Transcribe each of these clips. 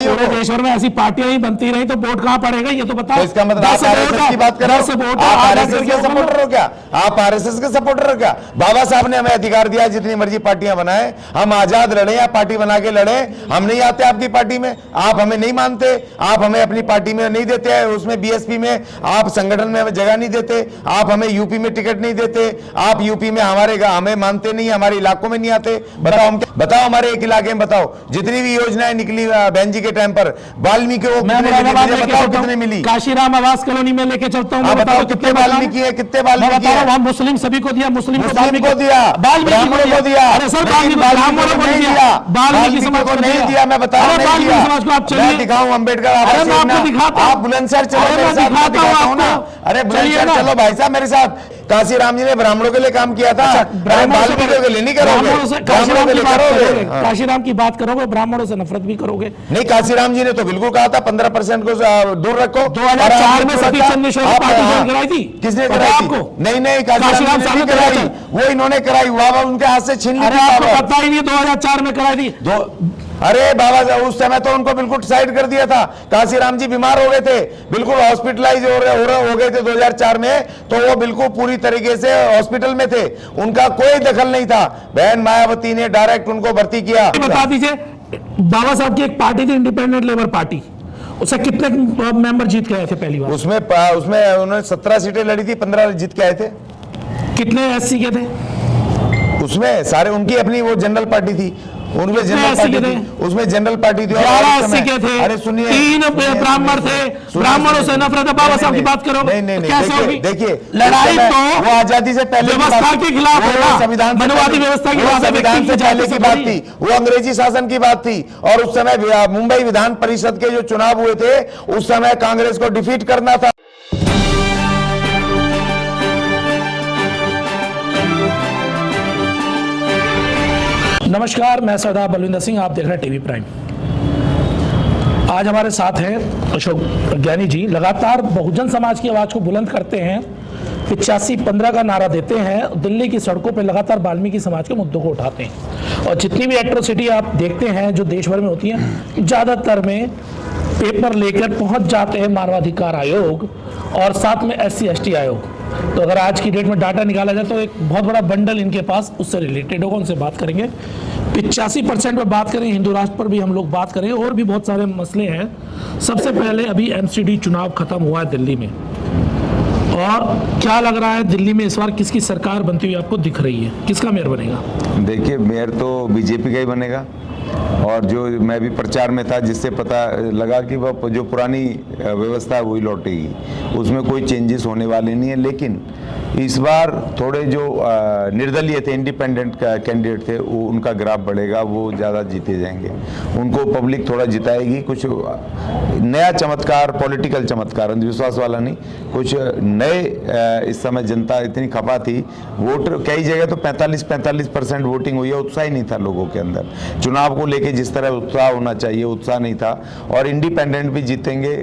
पूरे देश भर में ऐसी पार्टियां ही बनती रही तो वोट कहां पड़ेगा ये तो बताओ। तो इसका मतलब आप आरएसएस की बात कर रहे हो? आप आरएसएस के सपोर्टर हो क्या? आप आरएसएस के सपोर्टर हो क्या? बाबा साहब ने हमें अधिकार दिया जितनी मर्जी पार्टियां बनाए, हम आजाद लड़े या पार्टी बना के लड़े। हम नहीं आते आपकी पार्टी में, आप हमें नहीं मानते, आप हमें अपनी पार्टी में नहीं देते हैं, उसमें बीएसपी में आप संगठन में हमें जगह नहीं देते, आप हमें यूपी में टिकट नहीं देते, आप यूपी में हमें मानते नहीं, हमारे इलाकों में नहीं आते। बताओ हमारे एक इलाके में बताओ जितनी भी योजनाएं निकली बहन जी के टाइम पर, वाल्मीकि को बताओ कितने मिली? काशीराम आवास कॉलोनी में लेके चलता हूँ, बताओ कितने वाल्मीकि है, कितने वाल्मीकि है? हम मुस्लिम सभी को दिया, मुस्लिम को दिया, ब्राह्मणों को दिया, अरे सर ब्राह्मणों को नहीं दिया, बाल्मीकि समाज को नहीं दिया। मैं बता रहा हूं, बाल्मीकि समाज को आप चलिए दिखाऊं अम्बेडकर आप बुलंदशहर चलो मेरे साथ, मैं दिखाता हूं ना। अरे बुलंदशहर चलो भाई साहब मेरे साथ। काशीराम जी ने ब्राह्मणों के लिए काम किया था, वाल्मीकियों के लिए नहीं करोगे? काशीराम की बात करोगे, ब्राह्मणों से नफरत भी करोगे? नहीं, काशीराम जी ने तो बिल्कुल कहा था 15% को दूर रखो। 2004 में सतीश चंद्र मिश्रा की पार्टी ज्वाइन कराई थी। किसने कराई थी? नहीं, काशीराम जी ने कराई, वो इन्होंने कराई, वाह उनके हाथ से छीन ली। आपको पता ही नहीं 2004 में कराई थी। अरे बाबा साहब उस समय तो उनको बिल्कुल साइड कर दिया था। काशीराम जी बीमार हो गए थे, बिल्कुल हॉस्पिटलाइज हो गए थे 2004 में, तो वो बिल्कुल पूरी तरीके से हॉस्पिटल में थे, उनका कोई दखल नहीं था। बहन मायावती ने डायरेक्ट उनको भर्ती किया। बता दीजिए, बाबा साहब की एक पार्टी थी इंडिपेंडेंट लेबर पार्टी, उससे कितने मेंबर जीत के आए थे पहली बार? उसमें उन्होंने 17 सीटें लड़ी थी, 15 जीत के आए थे। कितने एससी के थे उसमें? सारे उनकी अपनी वो जनरल पार्टी थी, उनमें जनरल पार्टी थी, उसमें जनरल पार्टी थी। 11 एससी के थे, अरे सुनिए, 3 ब्राह्मण थे, ब्राह्मणों से नफरत है। बाबा साहब की बात करो, नहीं, कैसे होगी? देखिए लड़ाई तो वो आजादी से पहले व्यवस्था के खिलाफ है ना, संविधान मनवादी व्यवस्था के खिलाफ, संविधान से पहले की बात थी, वो अंग्रेजी शासन की बात थी। और उस समय मुंबई विधान परिषद के जो चुनाव हुए थे, उस समय कांग्रेस को डिफीट करना था। नमस्कार, मैं सरदार बलविंदर सिंह, आप देख रहे हैं टीवी प्राइम। आज हमारे साथ हैं अशोक ज्ञानी जी। लगातार बहुजन समाज की आवाज को बुलंद करते हैं, 85-15 का नारा देते हैं, दिल्ली की सड़कों पर लगातार वाल्मीकि समाज के मुद्दों को उठाते हैं। और जितनी भी एट्रोसिटी आप देखते हैं जो देश भर में होती हैं, ज़्यादातर में पेपर लेकर पहुंच जाते हैं मानवाधिकार आयोग और साथ में SC/ST आयोग। तो अगर आज की डेट में डाटा निकाला जाए तो एक बहुत बड़ा बंडल इनके पास उससे रिलेटेड होगा, उनसे बात करेंगे। 85% पर बात करें, हिंदू राष्ट्र पर भी हम लोग बात करेंगे, और भी बहुत सारे मसले हैं। सबसे पहले अभी MCD चुनाव खत्म हुआ है दिल्ली में, और क्या लग रहा है दिल्ली में इस बार किसकी सरकार बनती हुई आपको दिख रही है? किसका मेयर बनेगा? देखिए, मेयर तो बीजेपी का ही बनेगा, और जो मैं भी प्रचार में था जिससे पता लगा कि वह जो पुरानी व्यवस्था है वही लौटेगी, उसमें कोई चेंजेस होने वाले नहीं है। लेकिन इस बार थोड़े जो निर्दलीय थे, इंडिपेंडेंट कैंडिडेट थे, वो उनका ग्राफ बढ़ेगा, वो ज़्यादा जीते जाएंगे, उनको पब्लिक थोड़ा जिताएगी। कुछ नया चमत्कार, पॉलिटिकल चमत्कार, अंधविश्वास वाला नहीं, कुछ नए इस समय जनता इतनी खपा थी। वोट कई जगह तो 45% वोटिंग हुई है, उत्साह ही नहीं था लोगों के अंदर। चुनाव को लेके जिस तरह उत्साह होना चाहिए, उत्साह नहीं था। और इंडिपेंडेंट भी जीतेंगे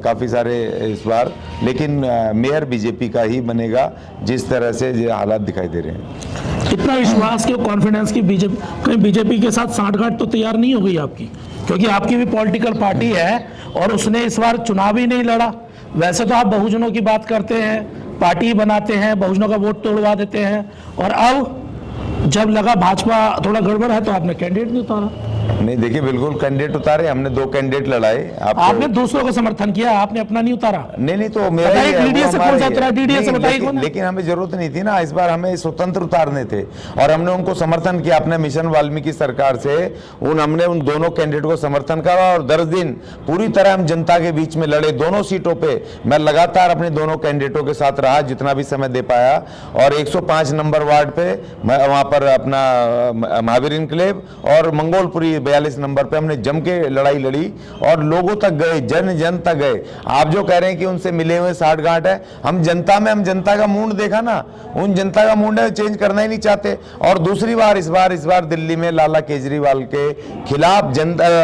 काफ़ी सारे इस बार, लेकिन मेयर बीजेपी का ही बनेगा जिस तरह से हालात दिखाई दे रहे हैं। इतना विश्वास के, कॉन्फिडेंस की बीजेपी के साथ सांठगांठ तो तैयार नहीं हो गई आपकी? क्योंकि आपकी भी पॉलिटिकल पार्टी है और उसने इस बार चुनाव ही नहीं लड़ा। वैसे तो आप बहुजनों की बात करते हैं, पार्टी बनाते हैं, बहुजनों का वोट तोड़वा देते हैं, और अब जब लगा भाजपा थोड़ा गड़बड़ है तो आपने कैंडिडेट नहीं उतारा। नहीं, देखिए, बिल्कुल कैंडिडेट उतारे, हमने 2 कैंडिडेट लड़ाए। आपने दूसरों को समर्थन किया, आपने अपना नहीं उतारा। नहीं, तो मेरा ही है, लेकिन हमें जरूरत नहीं थी ना, इस बार हमें स्वतंत्र उतारने थे, और हमने उनको समर्थन किया अपने मिशन वाल्मीकि सरकार से। हमने उन दोनों कैंडिडेट को समर्थन करा, और 10 दिन पूरी तरह हम जनता के बीच में लड़े। दोनों सीटों पे मैं लगातार अपने दोनों कैंडिडेटों के साथ रहा जितना भी समय दे पाया। और 105 नंबर वार्ड पे वहां पर अपना महावीर इनक्लेव और मंगोलपुरी 42 नंबर पे हमने जम के लड़ाई लड़ी, और लोगों तक गए, जन तक गए। आप जो कह रहे हैं कि उनसे मिले हुए सांठगांठ है, हम जनता का मूड देखा ना, उन जनता का मूड चेंज करना ही नहीं चाहते। और दूसरी बार इस बार दिल्ली में लाला केजरीवाल के खिलाफ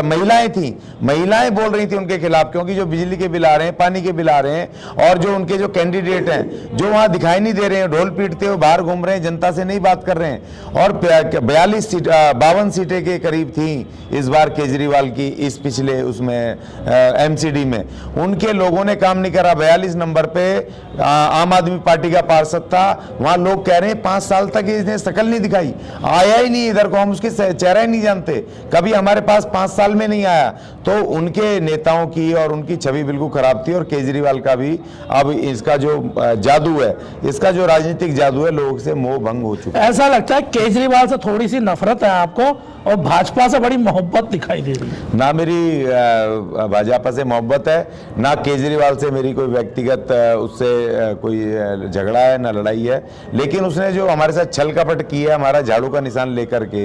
महिलाएं थी, महिलाएं बोल रही थी उनके खिलाफ, क्योंकि जो बिजली के बिल आ रहे हैं, पानी के बिल आ रहे हैं, और जो उनके जो कैंडिडेट हैं जो वहां दिखाई नहीं दे रहे हैं, ढोल पीटते हुए बाहर घूम रहे हैं, जनता से नहीं बात कर रहे हैं। और 52 सीटें के करीब थी, इस बार केजरीवाल की इस पिछले उसमें एमसीडी में, उनके लोगों ने काम नहीं करा। 42 नंबर पे आम आदमी पार्टी का पार्षद था, वहां लोग कह रहे हैं 5 साल तक इसने शकल नहीं दिखाई, आया ही नहीं इधर को, हम उसके चेहरा ही नहीं जानते, कभी हमारे पास 5 साल में नहीं आया। तो उनके नेताओं की और उनकी छवि बिल्कुल खराब थी। और केजरीवाल का भी अब इसका जो जादू है, इसका जो राजनीतिक जादू है, लोगों से मोह भंग हो चुका है। ऐसा लगता है केजरीवाल से थोड़ी सी नफरत है आपको और भाजपा से बड़ी मोहब्बत दिखाई दे रही है। ना मेरी भाजपा से मोहब्बत है, ना केजरीवाल से मेरी कोई व्यक्तिगत उससे कोई झगड़ा है, ना लड़ाई है। लेकिन उसने जो हमारे साथ छल कपट की है, हमारा झाड़ू का निशान लेकर के,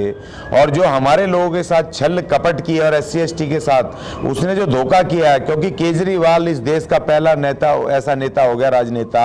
और जो हमारे लोगों के साथ छल कपट की है, और SC/ST के साथ उसने जो धोखा किया है, क्योंकि केजरीवाल इस देश का पहला नेता, ऐसा नेता हो गया, राजनेता,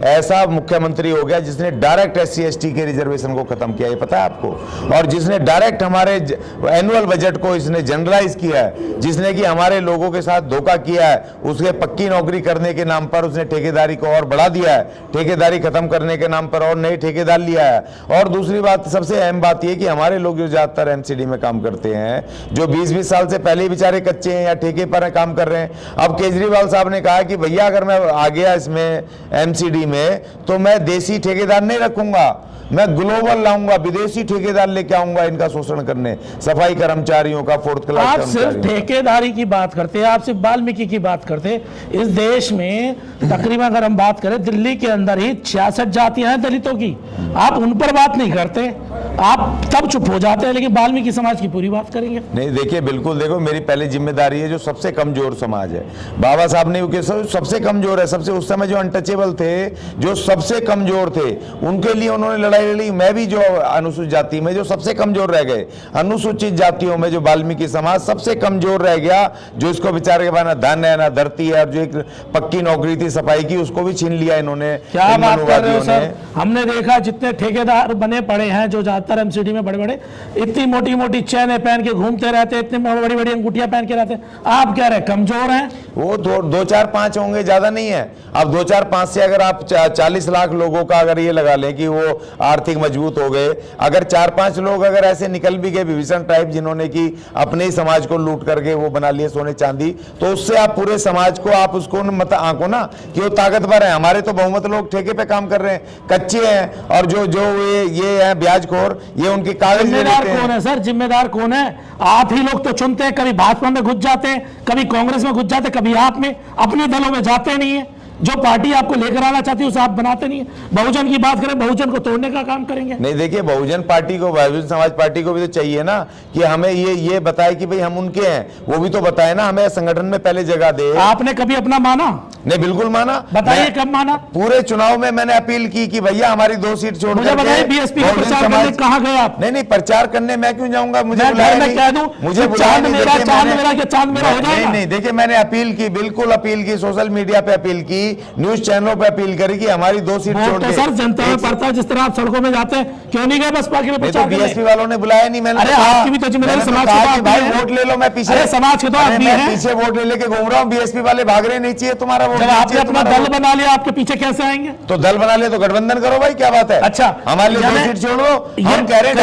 ऐसा मुख्यमंत्री हो गया जिसने डायरेक्ट SC/ST के रिजर्वेशन को खत्म किया, ये पता है आपको, और जिसने डायरेक्ट हमारे एनुअल बजट को इसने जनरलाइज किया है, जिसने कि हमारे लोगों के साथ धोखा किया है। उसके पक्की नौकरी करने के नाम पर उसने ठेकेदारी को और बढ़ा दिया है, ठेकेदारी खत्म करने के नाम पर और नए ठेकेदार लिया है। और दूसरी बात, सबसे अहम बात यह कि हमारे लोग जो ज्यादातर MCD में काम करते हैं, जो 20-20 साल से पहले बेचारे कच्चे हैं या ठेके पर काम कर रहे हैं, अब केजरीवाल साहब ने कहा कि भैया अगर मैं आ गया इसमें MCD में तो मैं देसी ठेकेदार नहीं रखूंगा, मैं ग्लोबल लाऊंगा, विदेशी ठेकेदार लेके आऊंगा इनका शोषण करने, सफाई कर्मचारियों का, 4th क्लास आप सिर्फ ठेकेदारी की बात करते हैं, आप सिर्फ वाल्मीकि की बात करते हैं। इस देश में तकरीबन अगर हम बात करें, दिल्ली के अंदर ही 66 जातियां हैं दलितों की, आप उन पर बात नहीं करते, आप तब चुप हो जाते हैं, लेकिन वाल्मीकि समाज की पूरी बात करेंगे। नहीं देखिए, बिल्कुल देखो, मेरी पहली जिम्मेदारी है जो सबसे कमजोर समाज है। बाबा साहब ने सबसे कमजोर है, सबसे उस समय जो अनटचेबल थे, जो सबसे कमजोर थे, उनके लिए उन्होंने लड़ाई लड़ी। मैं भी जो अनुसूचित जाति में जो सबसे कमजोर रह गए, अनुसूचित जातियों में जो वाल्मीकि समाज सबसे कमजोर रह गया, जो इसको बेचारे के पास ना धन है ना धरती है, और जो एक पक्की नौकरी थी सफाई की, उसको भी छीन लिया इन्होंने। क्या बात कर रहे हो सर? हमने देखा जितने ठेकेदार बने पड़े हैं, जो ज्यादातर MCD में बड़े बड़े इतनी मोटी मोटी चैनें पहन के घूमते रहते, इतनी बड़ी बड़ी अंगूठियां पहन के रहते, आप कह रहे कमजोर हैं? वो 2-4-5 होंगे, ज्यादा नहीं है। अब 2-4-5 से अगर आप 40 लाख लोगों का अगर ये लगा लें कि वो आर्थिक मजबूत हो गए, अगर 4-5 लोग अगर ऐसे निकल भी गए विभीषण टाइप, जिन्होंने कि अपने ही समाज को लूट करके वो बना लिए सोने चांदी, तो उससे आप पूरे समाज को आप उसको मत आंको ना कि वो ताकतवर है। हमारे तो बहुमत लोग ठेके पे काम कर रहे हैं, कच्चे हैं, और जो ये है ब्याजखोर, ये उनकी कागज। जिम्मेदार कौन है सर? जिम्मेदार कौन है? आप ही लोग तो चुनते हैं, कभी भाजपा में घुस जाते हैं, कभी कांग्रेस में घुस जाते हैं, कभी आप में, अपने दलों में जाते नहीं है। जो पार्टी आपको लेकर आना चाहती है उसे आप बनाते नहीं है। बहुजन की बात करें, बहुजन को तोड़ने का काम करेंगे। नहीं देखिए, बहुजन पार्टी को, बहुजन समाज पार्टी को भी तो चाहिए ना कि हमें ये बताए कि भाई हम उनके हैं, वो भी तो बताए ना, हमें संगठन में पहले जगह दे। आपने कभी अपना माना? नहीं, बिल्कुल माना। बताइए कब माना? पूरे चुनाव में मैंने अपील की कि भैया हमारी 2 सीट छोड़ मुझे बताइए, BSP का प्रचार करने कहां गए आप? नहीं, प्रचार करने मैं क्यों जाऊंगा? मुझे बुलाया नहीं। कह दूं मुझे चांद मेरा, चांद मेरा क्या चांद मेरा हो जाएगा? नहीं, देखिए मैंने अपील की, बिल्कुल अपील की, सोशल मीडिया पे अपील की, न्यूज चैनलों पे अपील करी कि हमारी 2 सीट छोड़ के। सर जनता में पड़ता है, जिस तरह आप सड़कों में जाते हैं, क्यों नहीं गए बसपा के लिए प्रचार करने? BSP वालों ने बुलाया नहीं। मैंने आपकी भी तो जिम्मेदारी समाज के, भाई वोट ले लो, मैं पीछे समाज के तो आप भी हैं, पीछे वोट ले लेके घूम रहा हूँ। BSP वाले भाग रहे, नहीं चाहिए तुम्हारा वोट। आपने अपना दल बना लिया, आपके पीछे कैसे आएंगे? तो दल बना लिया तो गठबंधन करो भाई, क्या बात है? अच्छा, हमारे लिए 2 सीट छोड़ दो। हम कह रहे हैं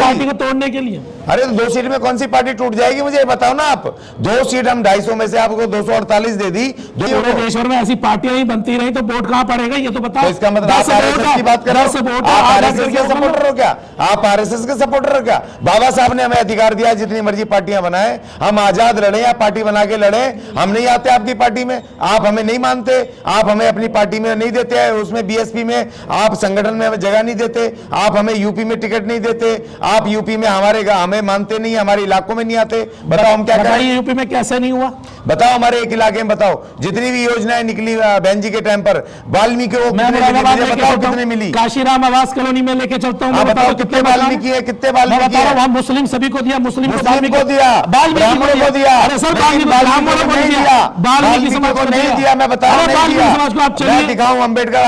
पार्टी को तोड़ने के लिए। अरे तो 2 सीट में कौन सी पार्टी टूट जाएगी, मुझे बताओ ना आप। 2 सीट हम 250 में से आपको 248 दे दी। पूरे देश भर में ऐसी पार्टियां ही बनती रही तो वोट कहां पड़ेगा, ये तो बताओ। तो इसका मतलब आप RSS की बात कर रहे हो? आप RSS के सपोर्टर हो क्या? आप RSS के सपोर्टर हो क्या? बाबा साहब ने हमें अधिकार दिया जितनी मर्जी पार्टियां बनाए, हम आजाद लड़े या पार्टी बना के लड़े। हम नहीं आते आपकी पार्टी में, आप हमें नहीं मानते, आप हमें अपनी पार्टी में नहीं देते हैं, उसमें BSP में आप संगठन में हमें जगह नहीं देते, आप हमें यूपी में टिकट नहीं देते, आप यूपी में हमें मानते नहीं, हमारे इलाकों में नहीं आते। बताओ हम क्या करें? यूपी में कैसे नहीं हुआ? बताओ, हमारे एक इलाके में बताओ, जितनी भी योजनाएं निकली बहन जी के टाइम पर, वाल्मीकि को बताओ कितने मिली? काशीराम आवास कॉलोनी में लेके चलता हूँ, बताओ कितने वाल्मीकि है, कितने वाल्मीकि है? वहां मुस्लिम सभी को दिया, मुस्लिम को दिया, ब्राह्मणों को दिया, अरे सर ब्राह्मणों को नहीं दिया, वाल्मीकि समाज को नहीं दिया। मैं बता रहा हूं, मैं दिखाऊं अम्बेडकर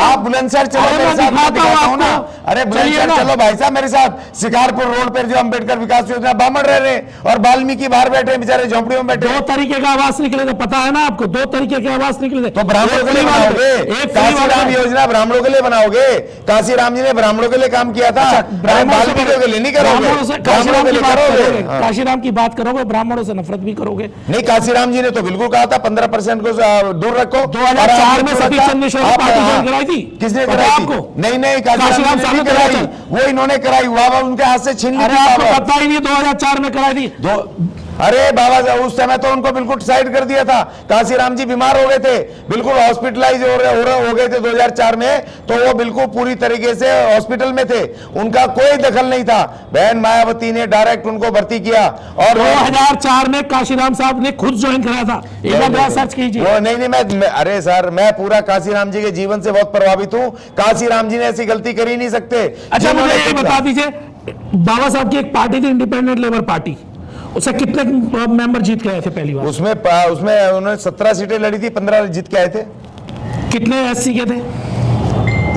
आप बुलंदशहर चलो मेरे साथ, मैं दिखाता हूं ना। अरे बुलंदशहर चलो भाई साहब मेरे साथ, शिकारपुर रोड पर जो अम्बेडकर विकास योजना ब्राह्मण रह रहे हैं और वाल्मीकि बाहर बैठे हैं, बेचारे झोंपड़ियों में बैठे दो हैं। तरीके का आवास निकले थे, पता है ना आपको, 2 तरीके के आवास निकले थे। तो ब्राह्मणों के लिए बनाओगे, काशीराम योजना ब्राह्मणों के लिए बनाओगे, काशीराम जी ने ब्राह्मणों के लिए काम किया था, वाल्मीकियों के लिए नहीं करोगे, ब्राह्मणों के लिए करोगे। काशीराम की बात करोगे, ब्राह्मणों से नफरत भी करोगे। नहीं, काशीराम जी ने तो बिल्कुल कहा था 15% को दूर रखो। 2004 में सतीश चंद्र मिश्रा की पार्टी ज्वाइन कराई थी, किसने पता कराई है थी? आपको? नहीं नहीं, काशीराम काशीराम साहब ने ने कराई, कराई। वो इन्होंने कराई, बाबा उनके हाथ से छीन ली अरे थी आपको बाबा। पता ही नहीं, 2004 में कराई थी। अरे बाबा साहब उस समय तो उनको बिल्कुल साइड कर दिया था। काशीराम जी बीमार हो गए थे, बिल्कुल हॉस्पिटलाइज हो गए थे 2004 में, तो वो बिल्कुल पूरी तरीके से हॉस्पिटल में थे, उनका कोई दखल नहीं था। बहन मायावती ने डायरेक्ट उनको भर्ती किया। और 2004 में काशीराम साहब ने खुद ज्वाइन कराया था, एक बार जरा सर्च कीजिए। वो नहीं, मैं अरे सर, मैं पूरा काशीराम जी के जीवन से बहुत प्रभावित हूँ। काशीराम जी ने ऐसी गलती कर ही नहीं सकते। अच्छा, मुझे जिन्होंने ये बता दीजिए, बाबा साहब की एक पार्टी थी इंडिपेंडेंट लेबर पार्टी, उससे कितने मेंबर जीत के आए थे पहली बार? उसमें उन्होंने 17 सीटें लड़ी थी, 15 जीत के आए थे। कितने एससी के थे?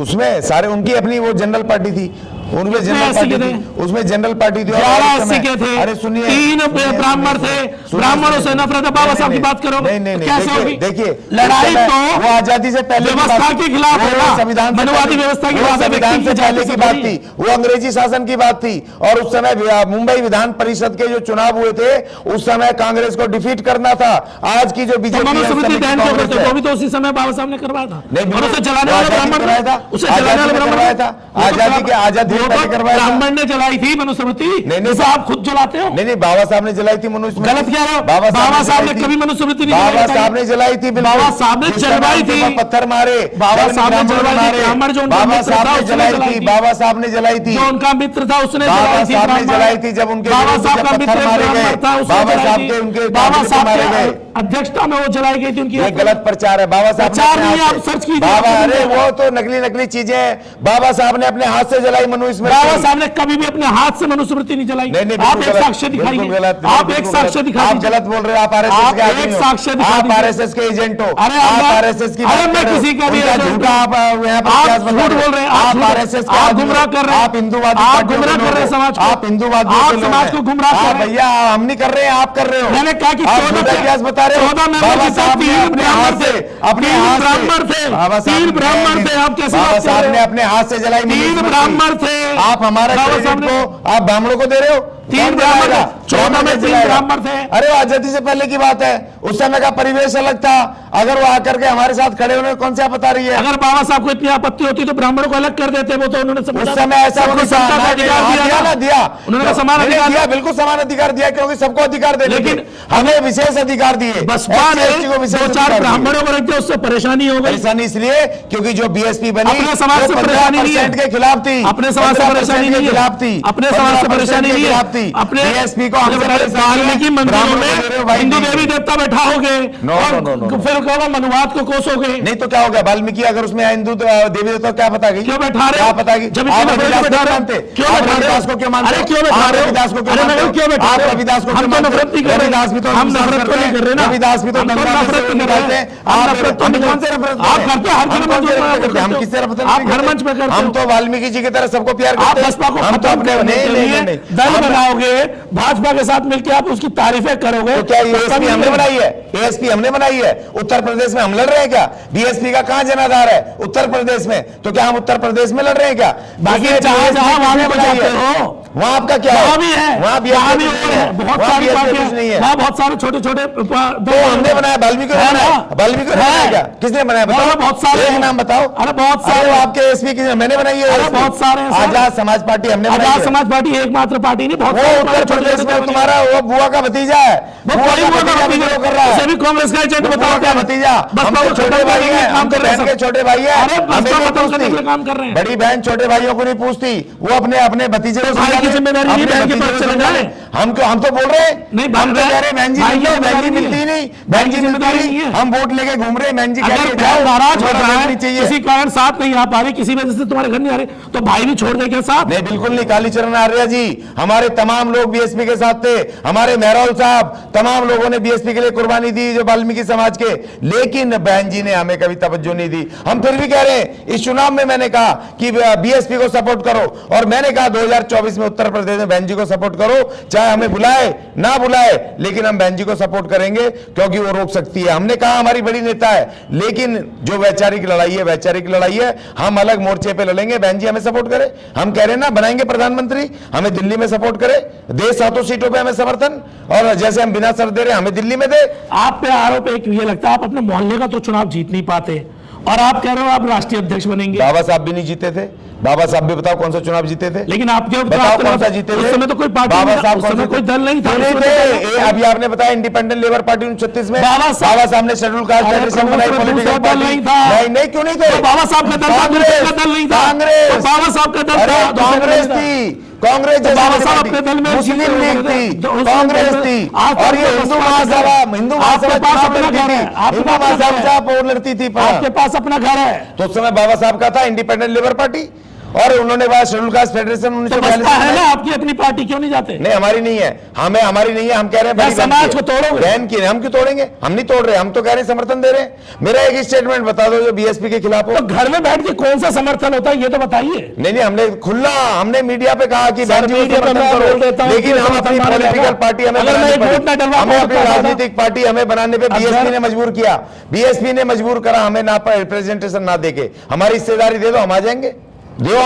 उसमें सारे उनकी अपनी वो जनरल पार्टी थी, उनमें जनरल एससी पार्टी के थी, थे? उसमें जनरल पार्टी थी। 11 एससी के थे, अरे सुनिए, 3 ब्राह्मण थे, ब्राह्मणों से नफरत है। बाबा साहब की बात करो, कैसे होगी? देखिए लड़ाई तो वो आजादी से पहले व्यवस्था के खिलाफ होगा, संविधान मनवादी व्यवस्था की बात है, संविधान से पहले की बात थी, वो अंग्रेजी शासन की बात थी। और उस समय मुंबई विधान परिषद के जो चुनाव हुए थे, उस समय कांग्रेस को डिफीट करना था। आज की जो बीजेपी मनुस्मृति दहन के ऊपर वो भी तो उसी समय बाबा साहब ने करवाया था, और उसे जलाने वाला ब्राह्मण करवाया था, उसे जलाने वाला करवाया था, आजादी के आजादी से पहले करवाया था। ब्राह्मण ने जलाई थी मनुस्मृति, नहीं, जैसे आप खुद जलाते हो। नहीं, बाबा साहब ने जलाई थी मनुस्मृति। गलत कह रहे हो, बाबा साहब ने कभी मनुस्मृति नहीं बाबा जलाई। साहब ने जलाई थी, बाबा साहब ने जलवाई थी, पत्थर मारे, बाबा साहब ने जलवाई थी, ब्राह्मण जो उनका बाबा मित्र साहब था ने उसने जलाई जलाई थी, थी। बाबा साहब ने जलाई थी, जो उनका मित्र था उसने बाबा जलाई थी, साहब ने ब्राह्मण। जलाई थी। जब उनके बाबा विरुद्ध साहब जब का पत्थर मित्र मारे गए, ब्राह्मण था, उसने बाबा जलाई साहब थी। के उनके बाबा विरुद्ध साहब मारे गए। के अध्यक्षता में वो जलाई गई थी उनकी। ये गलत प्रचार है। बाबा साहब ने प्रचार अपने नहीं है, हाथ आप से- सर्च कीजिए, बाबा, आपको अरे मिल वो तो नकली चीजें हैं। बाबा साहब ने अपने हाथ से जलाई मनुस्मृति। बाबा साहब ने कभी भी अपने हाथ से मनुस्मृति नहीं जलाई। नहीं, आप एक बिल्कुल साक्ष्य गलत, दिखाइए, बिल्कुल गलत, आप बिल्कुल एक साक्ष्य गलत। दिखा आप दीजिए। गलत बोल रहे हो, आप आरएसएस आप के आदमी एक हो। साक्ष्य दिखा आप दीजिए। आरएसएस के एजेंट हो। अरे आप मैं- आरएसएस की अरे बात मैं कर रहे हो। किसी का भी उनका एजेंट झूठा आप यहाँ पर आप इतिहास बता झूठ रहे हो। बोल रहे हैं, आप आरएसएस के आप आदमी हो। गुमराह कर रहे हैं, आप हिंदूवादी आप पार्टियों गुमराह के कर रहे हैं लोग समाज को, आप हिंदूवादी आप समाज को गुमराह कर रहे हैं। भैया हम नहीं कर रहे हैं, आप कर रहे हो। मैंने कहा कि आप 14 झूठा इतिहास बता रहे हो। 14 मेंबर बाबा के साथ साहब ने 3 अपने ब्राह्मण हाथ से थे, अपने 3 हाथ से- ब्राह्मण थे, बाबा साहब 3 ने- ब्राह्मण थे। आप कैसे बाबा बात कर साहब रहे ने हो? अपने हाथ से जलाई 3 मनुस्मृति। ब्राह्मण थे। आप हमारे बाबा क्रेडिट साहब ने- को आप ब्राह्मणों को दे रहे हो। 3 ब्राह्मण थे, 14 में 3 ब्राह्मण थे। अरे वो आजादी से पहले की बात है, उस समय का परिवेश अलग था। अगर वो आकर के हमारे साथ खड़े होने कौन सी आप बता रही है? अगर बाबा साहब को इतनी आपत्ति होती तो ब्राह्मणों को अलग कर देते, वो तो उन्होंने उस समय ऐसा सबको उन्होंने सत्ता का अधिकार दिया ना ना। दिया, उन्होंने कहा समान नहीं, अधिकार दिया, बिल्कुल समान अधिकार दिया, क्योंकि सबको अधिकार दे लेकिन लेकिन हमें विशेष अधिकार दिए। बसपा ने SC को विशेष 2-4 अधिकार दिए। ब्राह्मणों को रख दिया, उससे परेशानी हो गई। परेशानी इसलिए क्योंकि जो बीएसपी बनी अपने समाज से वो परेशानी नहीं है। 15% के खिलाफ थी, अपने समाज से 15% परेशानी के नहीं है, खिलाफ थी, अपने समाज से 15% परेशानी के नहीं खिलाफ थी। है। अपने बीएसपी को हमसे परेशानी है। वाल्मीकि मंदिरों ब्राह्मणों को दे रहे हो, में भाई हिंदू नहीं। देवी देवता बैठाओगे नो, और नो, नो, नो, नो। फिर कहोगे मनुवाद को कोसोगे। नहीं तो क्या हो गया? वाल्मीकि अगर उसमें हिंदू देवी देवता क्या पता गई? क्यों बैठा रहे हो? क्या पता गई? जब आप इतने रविदास बैठा को रहे हो? मानते? क्यों आप बैठा रहे हो? रविदास को क्यों मानते? अरे क्यों बैठा आप रहे हो? रविदास को क्यों अरे मानते? मैं क्यों बैठा आप रहे हो? रविदास को हम क्यों तो मानते? नफरत नहीं कर रहे। रविदास भी तो हम नफरत तो नहीं कर रहे ना। रविदास भी तो हम तो गंगा नफरत से नहीं कर निकालते रहे। हैं। हम आप नफरत तो हम नहीं कौन से नफरत आप करते हो, हर हम जगह कौन से नफरत नफरत करते हैं? हम करते हो। किससे नफरत आप नहीं हर करते? मंच पे करते हम हो। तो वाल्मीकि जी की तरह सबको प्यार आप करते हैं। बसपा को हम तो खत्म अपने करने के लिए दल बनाओगे, भाजपा के साथ मिलकर आप उसकी तारीफें करोगे। तो क्या एएसपी हमने बनाई है? एएसपी हमने बनाई है? उत्तर प्रदेश में हम लड़ रहे हैं क्या? बीएसपी का कहां जनाधार है? उत्तर प्रदेश में। तो क्या हम उत्तर प्रदेश में लड़ रहे हैं क्या? बाकी जहां जहां वहां को जाते हो वहां आपका क्या है? वहां भी है, वहां भी वहां भी और है, बहुत सारी पार्टियां नहीं है। वहां बहुत सारे छोटे छोटे तो हमने बनाया, वाल्मीकि ने है बनाया, ना? वाल्मीकि ने बनाया है। क्या? किसने बनाया बताओ? बहुत सारे एक हैं। नाम बताओ। अरे बहुत अरे सारे वो आपके एसपी की मैंने बनाई है। अरे बहुत सारे हैं सर। आजाद समाज पार्टी हमने बनाई आजाद है। समाज पार्टी एकमात्र पार्टी नहीं, बहुत वो सारे उत्तर छोटे प्रदेश छोटे में तुम्हारा वो बुआ का भतीजा है। वो बुआ कोई का वो भतीजा विद्रोह कर रहा है। उसे भी कांग्रेस का एजेंट बुआ बताओ का भतीजा। बस हम वो तो छोटे भाई हैं, हम तो बहन के छोटे भाई हैं। अरे बस हमें तो नहीं खत्म करने के लिए पूछती। काम कर रहे हैं। बड़ी बहन छोटे भाइयों को नहीं पूछती, वो अपने अपने भतीजे को भाई की समझा ले। जिम्मेदारी नहीं, अपने बहन के भतीजे पास को चले समझा जाए। ले। हम तो बोल रहे हैं, नहीं, हम तो कह रहे हैं बहन जी भाई मिलती है, की बहन जी जिम्मेदारी मिलती ही नहीं, भाई बहन की जी मिलती जिम्मेदारी नहीं, नहीं है। हम वोट लेके घूम रहे हैं, बहन जी कह अगर रही है, बहन जाओ, नाराज हो हमारा रहा वोट है, नहीं चाहिए। किसी कारण साथ नहीं आ पा रही, किसी वजह से तुम्हारे घर नहीं आ रही, तो भाई भी छोड़ दे क्या साथ? नहीं, बिल्कुल नहीं। कालीचरण आर्य जी, हमारे तमाम लोग बीएसपी के साथ थे, हमारे मेहरौल साहब, तमाम लोगों ने बीएसपी के लिए कुर्बानी दी, जो वाल्मीकि समाज के, लेकिन बहन जी ने हमें कभी तवज्जो नहीं दी। हम फिर भी कह रहे हैं, इस चुनाव में मैंने कहा कि बीएसपी को सपोर्ट करो, और मैंने कहा 2024 में उत्तर प्रदेश में बहन जी को सपोर्ट करो, चाहे हमें बुलाए ना बुलाए, लेकिन हम बहन जी को सपोर्ट करेंगे, क्योंकि वो रोक सकती है। हमने कहा हमारी बड़ी नेता है, लेकिन जो वैचारिक लड़ाई है, वैचारिक लड़ाई है, हम अलग मोर्चे पे लड़ेंगे। बहन जी हमें सपोर्ट करे, हम कह रहे हैं ना, बनाएंगे प्रधानमंत्री, हमें दिल्ली में सपोर्ट करे, दे 7 सीटों पे हमें समर्थन, और जैसे हम बिना शर्त दे रहे हमें दिल्ली में दे। आप पे आरोप एक ये लगता है, आप अपने मोहल्ले का तो चुनाव जीत नहीं पाते, और आप कह रहे हो आप राष्ट्रीय अध्यक्ष बनेंगे। बाबा साहब भी नहीं जीते थे, बाबा साहब भी बताओ कौन सा चुनाव जीते थे, लेकिन आपके बताओ कौन सा जीते उस थे? समय तो कोई पार्टी बाबा नहीं था, साहब उस कौन समय से कोई दल नहीं था, क्यों उस नहीं समय थे? अभी आपने बताया इंडिपेंडेंट लेबर पार्टी 36 में बाबा साहब ने शेड्यूल कास्ट अरे फेडरेशन प्रभु, बनाई, तो पॉलिटिकल दूसरा दल पार्टी नहीं था। नहीं, क्यों नहीं थे? तो बाबा साहब का दल था, दूसरे का दल नहीं था। कांग्रेस, तो बाबा साहब का दल अरे था, दूसरे का कांग्रेस दल नहीं था। थी, कांग्रेस तो जैसी बाबा बड़ी साहब पार्टी, अपने दल में मुस्लिम जीते लीग हुए थी, थे। तो उस कांग्रेस दल में थी, आज और तो ये हिंदू महासभा, हिंदू महासभा आपके पास चुनाव अपना लड़ती घर थी, है, आपके हिंदू पास अपना घर है। महासभा और लड़ती थी। आपके पास अपना घर है, तो उस समय बाबा साहब का था इंडिपेंडेंट लेबर पार्टी, और उन्होंने बाद शेड्यूल कास्ट फेडरेशन तो बसपा है ना आपकी, अपनी पार्टी क्यों नहीं जाते? नहीं, हमारी नहीं है, हमारी नहीं है, हम कह रहे हैं बड़ी बहन समाज की को है। तोड़ोगे? बहन की हम क्यों तोड़ेंगे? हम नहीं तोड़ रहे, हम तो कह रहे हैं समर्थन दे रहे हैं। मेरा एक स्टेटमेंट बता दो जो बीएसपी के खिलाफ हो। तो घर में बैठ के कौन सा समर्थन होता है ये तो बताइए। नहीं, हमने मीडिया पे कहा कि बहन जी को मीडिया पे समर्थन मैं बोल देता करो, हूं लेकिन कि हम अपनी समर्थन मारेगा। पॉलिटिकल पार्टी हमें अगर मैं बनानी एक पड़ी। वोट ना डलवा हमें पाऊं अपनी तो क्या राजनीतिक पार्टी हमें बनाने पे बीएसपी ने मजबूर किया, बीएसपी ने मजबूर करा हमें ना रिप्रेजेंटेशन ना देके। हमारी हिस्सेदारी दे दो, हम आ जाएंगे, दो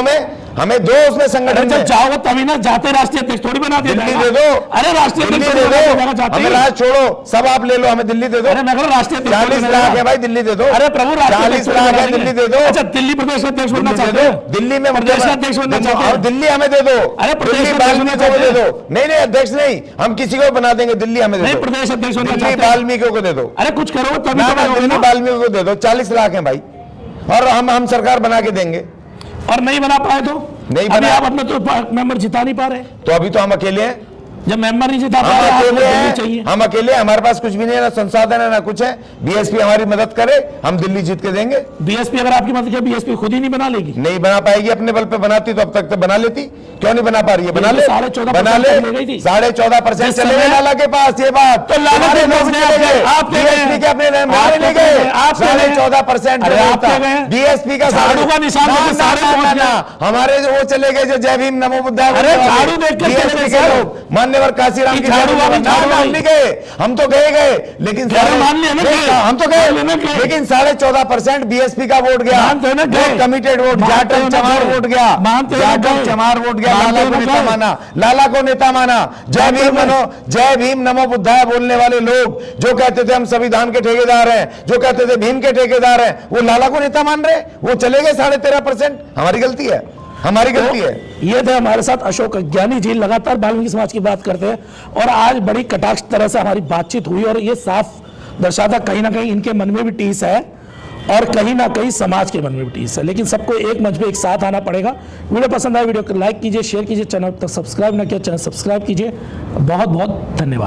हमें दो उसमें संगठन जब में। जाओ तभी ना, जाते राष्ट्रीय अध्यक्ष थोड़ी बना दिया दिल्ली जाएगा। दे दो, अरे राष्ट्रीय दिल्ली अध्यक्ष दे बना दिया जाएगा, दो, जाते हमें ही। राज छोड़ो, सब आप ले लो, हमें दिल्ली दे दो। अरे मैं कह रहा हूं राष्ट्रीय अध्यक्ष 40 बना लाख देगा। है भाई, दिल्ली दे दो। अरे प्रभु, राष्ट्रीय 40 अध्यक्ष लाख बना है, देंगे। दिल्ली दे दो। अच्छा, दिल्ली प्रदेश अध्यक्ष बनना दिल्ली दे चाहते दो, हैं? दिल्ली में प्रदेश अध्यक्ष बनना चाहते हैं? दिल्ली हमें दे दो। अरे प्रदेश दिल्ली अध्यक्ष वाल्मीकि बनना को दे चाहते दो। नहीं, अध्यक्ष नहीं, हम किसी को बना देंगे, दिल्ली हमें दे नहीं, दो। प्रदेश अध्यक्ष बनना दिल्ली चाहते हैं? वाल्मीकि को दे दो। अरे कुछ करो तभी ना तो ना, बनोगे दिल्ली ना। वाल्मीकि को दे दो, 40 लाख है भाई, और हम सरकार बना के देंगे। और नहीं बना पाए तो नहीं अभी बना- आप अपने तो मेंबर जिता नहीं पा रहे। तो अभी तो हम अकेले हैं, जब मेंबर नहीं जिता पा हम रहे, आपको अकेले दिल्ली हैं, चाहिए। हम अकेले हैं, हमारे पास कुछ भी नहीं है, ना संसाधन है ना कुछ है। बीएसपी हमारी मदद करे, हम दिल्ली जीत के देंगे। बीएसपी अगर आपकी मदद करे, बीएसपी खुद ही नहीं बना लेगी। नहीं बना पाएगी, अपने बल पे बनाती तो अब तक तो बना लेती, क्यों नहीं बना पा रही है? बना ले, 14.5% बना ले। ले गई थी। 14.5% जिस चले गए समय- लाला के पास, ये बात तो लाला हमारे के पास लोग नहीं, चले गए, आपके गए। बीएसपी के अपने मेंबर आपके नहीं गए, गए, आपके गए। 14.5% अरे आपके गए। बीएसपी का झाड़ू का निशान ना, लेके ना, सारे ना, पहुंच ना, गए। ना, हमारे जो वो चले गए जो जय भीम नमो बुद्धाय अरे झाड़ू देख के बीएसपी चले के गए। लोग, मान्यवर काशीराम की झाड़ू वाली, ना, झाड़ू ना, हम वाली। नहीं गए, हम तो गए, लेकिन अरे मान लिया ना नहीं, गए। हम तो मान लिया ना गए, गए। लेकिन 14.5% बीएसपी का वोट गया, मानते हो ना गए। कमिटेड वोट, मानते जाटव हो ना चमार गए। वोट गया, मानते हो ना जाटव गए। चमार वोट गया, मानते लाला हो को ना नेता गए। माना, लाला को नेता माना। जय भीम मनो, जय भीम नमो बुद्धाय बोलने वाले लोग जो कहते थे हम संविधान के ठेकेदार हैं, जो कहते थे भीम के ठेकेदार हैं, वो लाला को नेता मान रहे, वो चले गए 13.5%। हमारी गलती है, हमारी गलती है। ये थे हमारे साथ अशोक अज्ञानी जी, लगातार वाल्मीकि समाज की बात करते हैं, और आज बड़ी कटाक्ष तरह से हमारी बातचीत हुई, और ये साफ दर्शाता कहीं ना कहीं इनके मन में भी टीस है, और कहीं ना कहीं समाज के मन में भी टीस है। लेकिन सबको एक मंच पे एक साथ आना पड़ेगा। वीडियो पसंद आए, वीडियो को लाइक कीजिए, शेयर कीजिए, चैनल तक सब्सक्राइब ना किया चैनल सब्सक्राइब कीजिए। बहुत बहुत धन्यवाद।